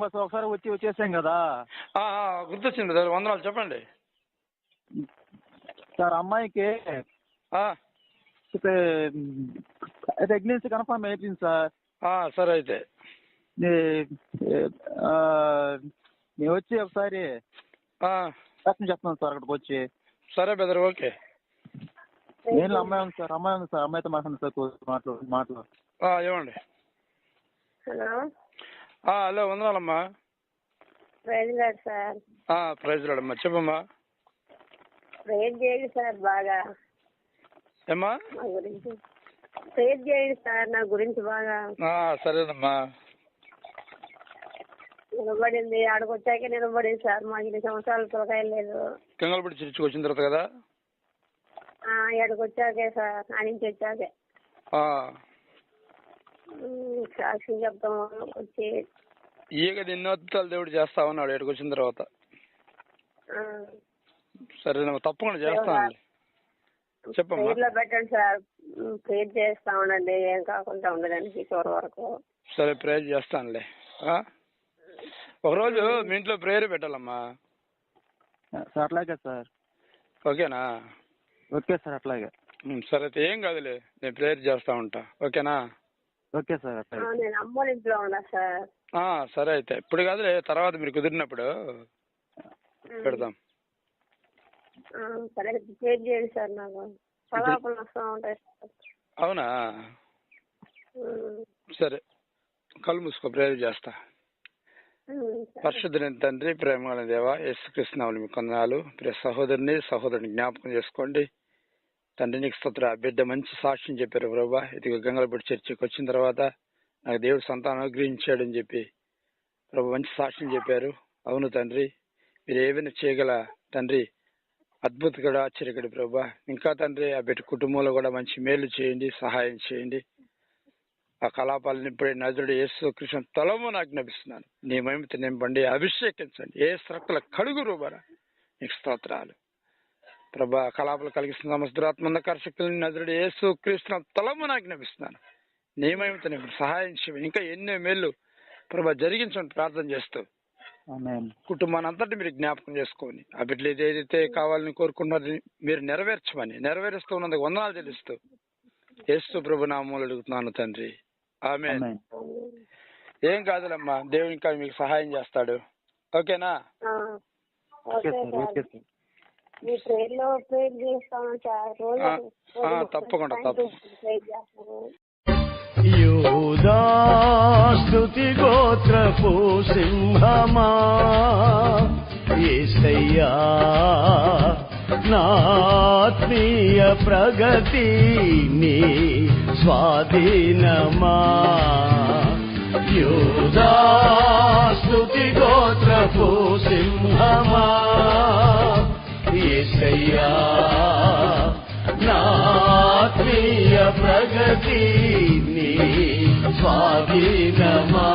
Bus ఒకసారి వచ్చేసాం కదా. గుర్తొచ్చింది సార్, వందనాలు. చెప్పండి సార్. అమ్మాయికి ప్రెగ్నెన్సీ కన్ఫర్మ్ అయిపోయింది సార్. సరే అయితే మేము వచ్చి ఒకసారి కష్టం చెప్తున్నాను సార్ అక్కడికి వచ్చి. సరే బెదర్, ఓకే. నేను అమ్మాయి ఉంది సార్, అమ్మాయితో మాట్లాడండి సార్. మాటలు ఇవ్వండి. హలో హలో, వందనాలమ్మా. Praise Lord sir. Praise Lord అమ్మా, చెప్పమ్మా. ప్రేయర్ చేయండి సార్, బాగా ఏమ్మా? నా గురించి ప్రేయర్ చేయండి సార్, నా గురించి బాగా. సరేనమ్మా. నిలబడింది, ఆడికి వచ్చాకే నిలబడింది సార్. మాకు 2 సంవత్సరాలు పిల్లకాయలు లేదు. కంగళపడి చర్చికి వచ్చిన తర్వాత కదా? ఆడికి వచ్చాకే సార్, ఆ నుంచి వచ్చాకే సాక్షి చెప్తాము వచ్చి. కదా ఎన్నో అద్భుతాలు దేవుడు చేస్తా ఉన్నాడు ఇక్కడికి వచ్చిన తర్వాత. సరేనమ్మా, తప్పకుండా చేస్తానండి. చెప్పమ్మా. ప్రేయర్లో పెట్టండి సార్, ప్రేయర్ చేస్తా ఉండండి, ఏం కాకుండా ఉండడానికి చివరి వరకు. సరే, ప్రేయర్ చేస్తానులే. ఒకరోజు మీ ఇంట్లో ప్రేయర్ పెట్టాలమ్మా. అట్లాగే సార్. ఓకేనా? ఓకే సార్, అట్లాగే. సరే అయితే ఏం కాదులే, నేను ప్రేయర్ చేస్తా ఉంటా. ఓకేనా? Okay sir. నేను అమ్మ ఇంట్లో ఉన్నా సార్. సరే అయితే ఇప్పుడు కాదులే, తర్వాత మీరు కుదిరినప్పుడు పెడదాం. సరే, ప్రేయర్ చేయండి సార్. నాకు పలాపలు వస్తూ ఉంటాయి. అవునా? సరే, కళ్ళు మూసుకో, ప్రేయర్ చేస్తా. పరిశుద్ధుని తండ్రి, ప్రేమ దేవ, యేసుక్రీస్తు నామములో మీకు వందనాలు. ప్రియ సహోదరుని జ్ఞాపకం చేసుకోండి తండ్రి. నీకు స్తోత్ర. బిడ్డ మంచి సాక్ష్యం చెప్పారు ప్రభా. ఇదిగో గంగలపూడి చర్చికి వచ్చిన తర్వాత నాకు దేవుడు సంతానం అనుగ్రహించాడని చెప్పి ప్రభు మంచి సాక్ష్యం చెప్పారు. అవును తండ్రి, మీరు ఏమైనా చేయగల తండ్రి, అద్భుతగడు, ఆశ్చర్యగడు ప్రభా. ఇంకా తండ్రి ఆ బిడ్డ కుటుంబంలో కూడా మంచి మేలు చేయండి, సహాయం చేయండి. ఆ కలాపాలను ఇప్పుడే నజరుడు యేసుక్రీస్తు తలము నాకు జ్ఞాపిస్తున్నాను. నీ మహిమతో నింపండి, అభిషేకించండి. ఏ రక్తుల కడుగు రూబరా. నీకు స్తోత్రాలు ప్రభా. కలాపాలు కలిగిస్తున్న సమస్తరాత్మ అంధకార శక్తులను నజరుడు యేసుక్రీస్తు తలము నాకు జ్ఞాపిస్తున్నాను. నీ మహిమతో నింపండి, సహాయం చేయండి. ఇంకా ఎన్నో మేలు ప్రభా జరిగించండి ప్రార్థన చేస్తూ. కుటుంబాన్ని అంతటి మీరు జ్ఞాపకం చేసుకోండి. ఆ బిడ్డలు ఏదైతే కావాలని కోరుకుంటున్నారని మీరు నెరవేరుస్తూ ఉన్నందుకు వందనాలు చెల్లిస్తూ యేసు ప్రభు నామములో అడుగుతున్నాను తండ్రి. ఆమేన్. ఏం కాదులమ్మా, దేవుడు ఇంకా మీకు సహాయం చేస్తాడు. ఓకేనా? తప్పకుండా. యూదా స్తుతి గోత్రపు సింహమా, యేసయ్యా నాత్మీయ ప్రగతి నీ స్వాధీనమా. యూదా స్తుతి గోత్రపు సింహమా, యేసయ్యా నాత్మీయ ప్రగతి నీ స్వాధీనమా.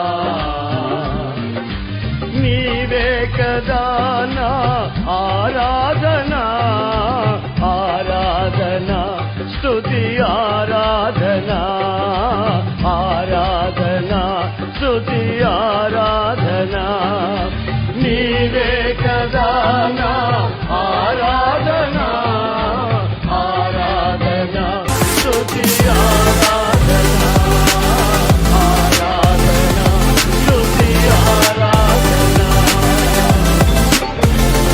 నీవే కదా నా ఆరాధనా, స్తుతి ఆరాధనా, స్తుతి ఆరాధనా. నీవే కదా నా ఆరాధనా,